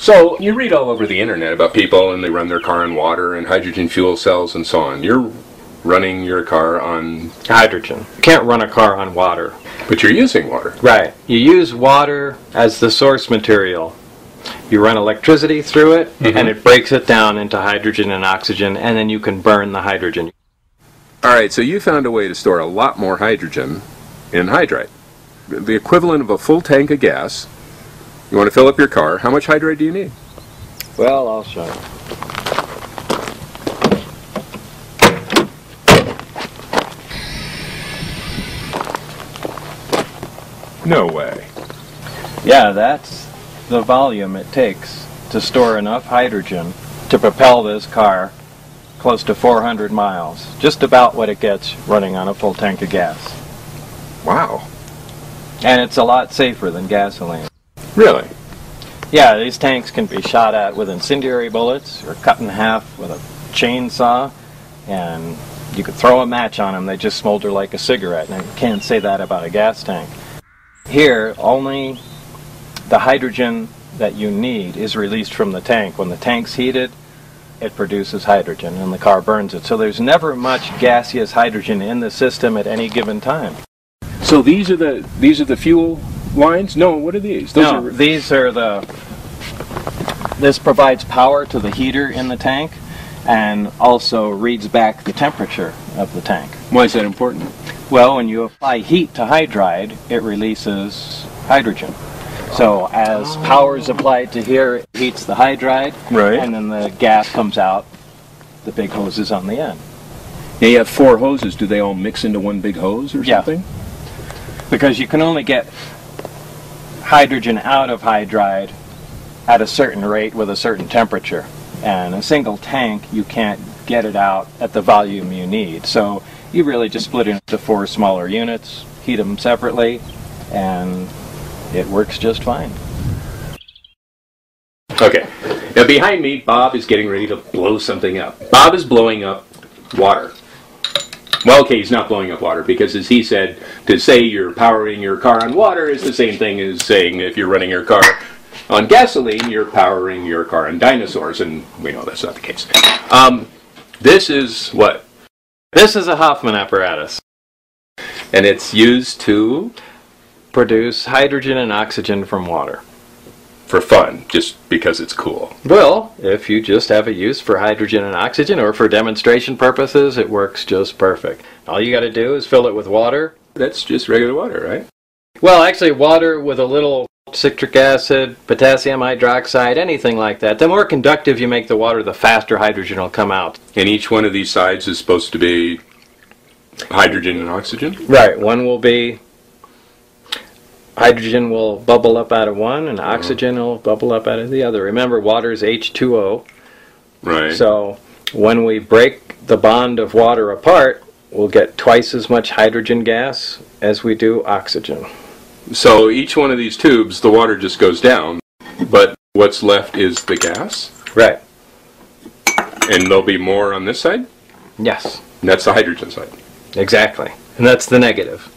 So you read all over the internet about people and they run their car on water and hydrogen fuel cells and so on. You're running your car on hydrogen. You can't run a car on water. But you're using water. Right. You use water as the source material. You run electricity through it, and it breaks it down into hydrogen and oxygen, and then you can burn the hydrogen. All right, so you found a way to store a lot more hydrogen in hydride. The equivalent of a full tank of gas. You want to fill up your car. How much hydride do you need? Well, I'll show you. No way. Yeah, that's the volume it takes to store enough hydrogen to propel this car close to 400 miles. Just about what it gets running on a full tank of gas. Wow. And it's a lot safer than gasoline. Really? Yeah, these tanks can be shot at with incendiary bullets or cut in half with a chainsaw, and you could throw a match on them, they just smolder like a cigarette, and you can't say that about a gas tank. Here, only the hydrogen that you need is released from the tank. When the tank's heated, it produces hydrogen and the car burns it. So there's never much gaseous hydrogen in the system at any given time. So these are the fuel lines? No, what are these? These are the... This provides power to the heater in the tank and also reads back the temperature of the tank. Why is that important? Well, when you apply heat to hydride, it releases hydrogen. So as power is applied to here, it heats the hydride, right, and then the gas comes out the big hoses on the end. Yeah, you have 4 hoses. Do they all mix into one big hose or something? Because you can only get hydrogen out of hydride at a certain rate with a certain temperature. And a single tank, you can't get it out at the volume you need. So you really just split it into 4 smaller units, heat them separately, and it works just fine. Okay. Now behind me, Bob is getting ready to blow something up. Bob is blowing up water. Well, okay, he's not blowing up water because, as he said, to say you're powering your car on water is the same thing as saying if you're running your car on gasoline, you're powering your car on dinosaurs, and we know that's not the case. This is what? This is a Hoffman apparatus. And it's used to produce hydrogen and oxygen from water. For fun, just because it's cool. Well, if you just have a use for hydrogen and oxygen or for demonstration purposes, it works just perfect. All you got to do is fill it with water. That's just regular water, right? Well, actually, water with a little citric acid, potassium hydroxide, anything like that. The more conductive you make the water, the faster hydrogen will come out. And each one of these sides is supposed to be hydrogen and oxygen? Right. One will be hydrogen will bubble up out of one, and oxygen will bubble up out of the other. Remember, water is H2O. Right. So when we break the bond of water apart, we'll get twice as much hydrogen gas as we do oxygen. So each one of these tubes, the water just goes down, but what's left is the gas? Right. And there'll be more on this side? Yes. And that's the hydrogen side. Exactly. And that's the negative.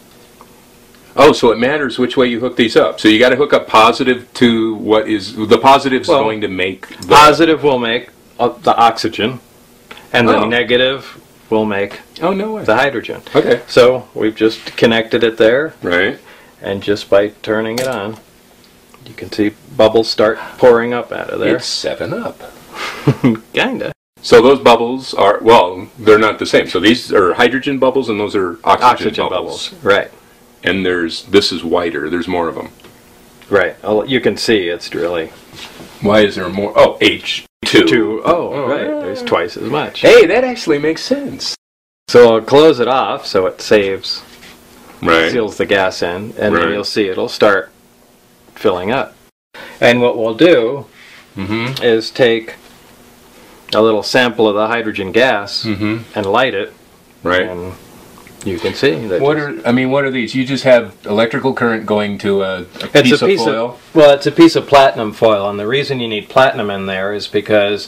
Oh, so it matters which way you hook these up. So you got to hook up positive to what is... The positive's going to make... The positive will make the oxygen, and the negative will make the hydrogen. Okay. So we've just connected it there. Right. And just by turning it on, you can see bubbles start pouring up out of there. It's 7-Up. Kinda. So those bubbles are, well, they're not the same. So these are hydrogen bubbles and those are oxygen bubbles. Right. And this is whiter. There's more of them. Right. You can see it's really... Why is there more? Oh, H2. Right. There's twice as much. Hey, that actually makes sense. So I'll close it off so it saves... Right. Seals the gas in, and then you'll see it'll start filling up. And what we'll do is take a little sample of the hydrogen gas and light it. Right. And you can see that. What are these? You just have electrical current going to a piece of foil? Well, it's a piece of platinum foil, and the reason you need platinum in there is because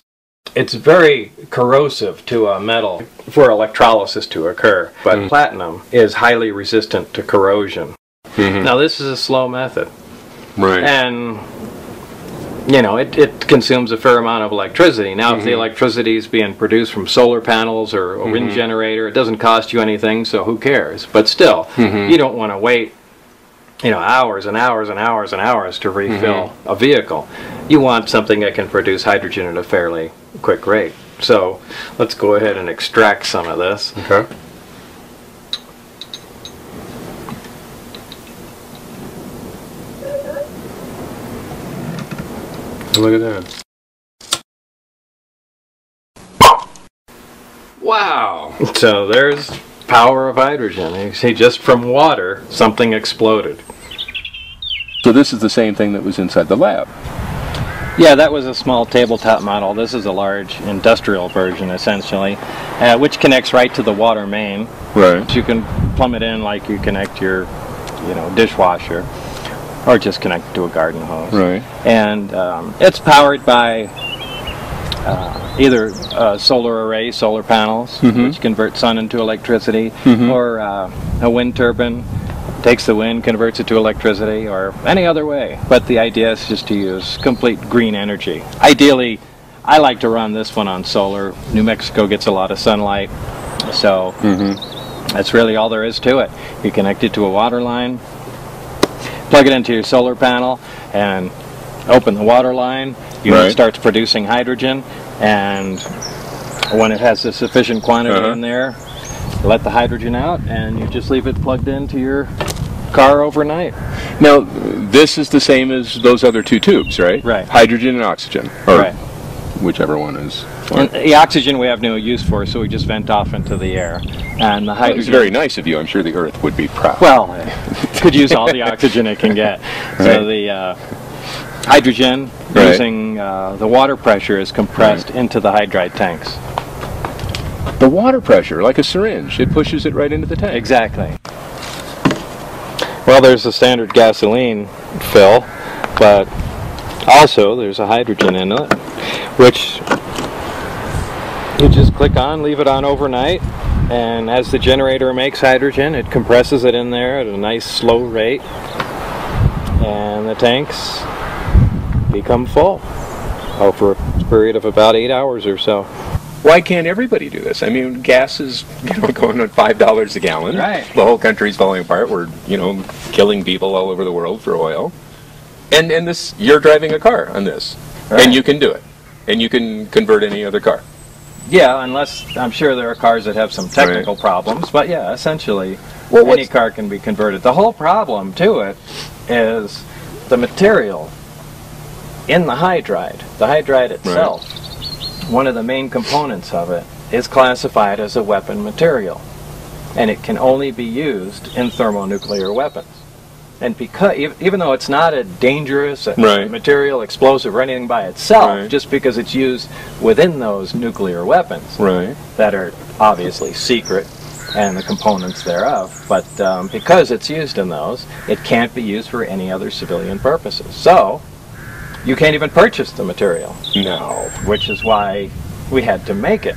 it's very corrosive to a metal for electrolysis to occur, but platinum is highly resistant to corrosion. Now, this is a slow method. Right. And, you know, it consumes a fair amount of electricity. Now, if the electricity is being produced from solar panels or a wind generator, it doesn't cost you anything, so who cares? But still, you don't want to wait, you know, hours and hours and hours and hours to refill a vehicle. You want something that can produce hydrogen at a fairly quick rate. So let's go ahead and extract some of this. Okay. Look at that. Wow. So there's power of hydrogen. You see, just from water, something exploded. So this is the same thing that was inside the lab. Yeah, that was a small tabletop model. This is a large industrial version, essentially, which connects right to the water main. Right. So you can plumb it in like you connect your, you know, dishwasher, or just connect it to a garden hose. Right. And it's powered by either a solar array, solar panels, which convert sun into electricity, or a wind turbine. Takes the wind, converts it to electricity, or any other way. But the idea is just to use complete green energy. Ideally, I like to run this one on solar. New Mexico gets a lot of sunlight, so that's really all there is to it. You connect it to a water line, plug it into your solar panel, and open the water line. Unit starts producing hydrogen, and when it has a sufficient quantity in there, let the hydrogen out, and you just leave it plugged into your car overnight. Now, this is the same as those other two tubes, right? Right. Hydrogen and oxygen. Or Right. whichever one is. And the oxygen we have no use for, so we just vent off into the air. And the It's hydrogen... very nice of you. I'm sure the Earth would be proud. Well, it could use all the oxygen it can get. So the hydrogen, using the water pressure, is compressed into the hydride tanks. The water pressure, like a syringe, it pushes it right into the tank. Exactly. Well, there's the standard gasoline fill, but also there's a hydrogen in it, which you just click on, leave it on overnight, and as the generator makes hydrogen, it compresses it in there at a nice slow rate, and the tanks become full over a period of about 8 hours or so. Why can't everybody do this? I mean, gas is, you know, going at $5 a gallon. Right. The whole country's falling apart. We're, you know, killing people all over the world for oil. And this, you're driving a car on this, and you can do it, and you can convert any other car. Yeah, unless I'm sure there are cars that have some technical problems, but yeah, essentially, Well, any car can be converted. The whole problem to it is the material in the hydride. The hydride itself, one of the main components of it, is classified as a weapon material, and it can only be used in thermonuclear weapons. And because, even though it's not a dangerous material, explosive, or anything by itself, just because it's used within those nuclear weapons that are obviously secret, and the components thereof, but because it's used in those, it can't be used for any other civilian purposes. So, you can't even purchase the material. No. Which is why we had to make it.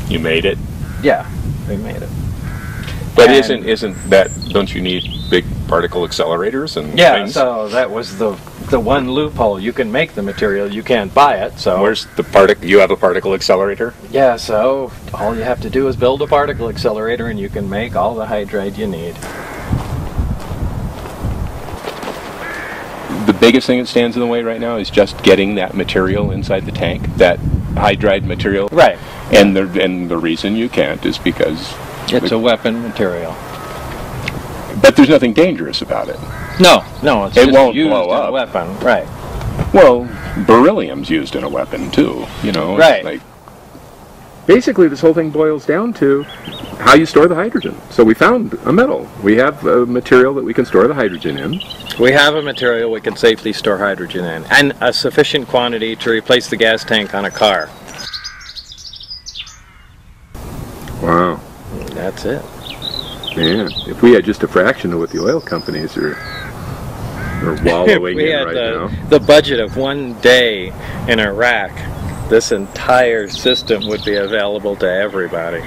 You made it? Yeah, we made it. But isn't that, don't you need big particle accelerators and things? So that was the one loophole. You can make the material, you can't buy it, so... Where's the particle? You have a particle accelerator? Yeah, so all you have to do is build a particle accelerator and you can make all the hydride you need. The biggest thing that stands in the way right now is just getting that material inside the tank, that hydride material. Right. And the reason you can't is because... It's a weapon material. But there's nothing dangerous about it. No, it's it just won't used blow in up. a weapon, right. Well, beryllium's used in a weapon too, you know. Right. Like, basically, this whole thing boils down to how you store the hydrogen. So we found a metal. We have a material that we can store the hydrogen in. We have a material we can safely store hydrogen in, and a sufficient quantity to replace the gas tank on a car. Wow. That's it. Man, if we had just a fraction of what the oil companies are wallowing we in had right now. The budget of one day in Iraq, this entire system would be available to everybody.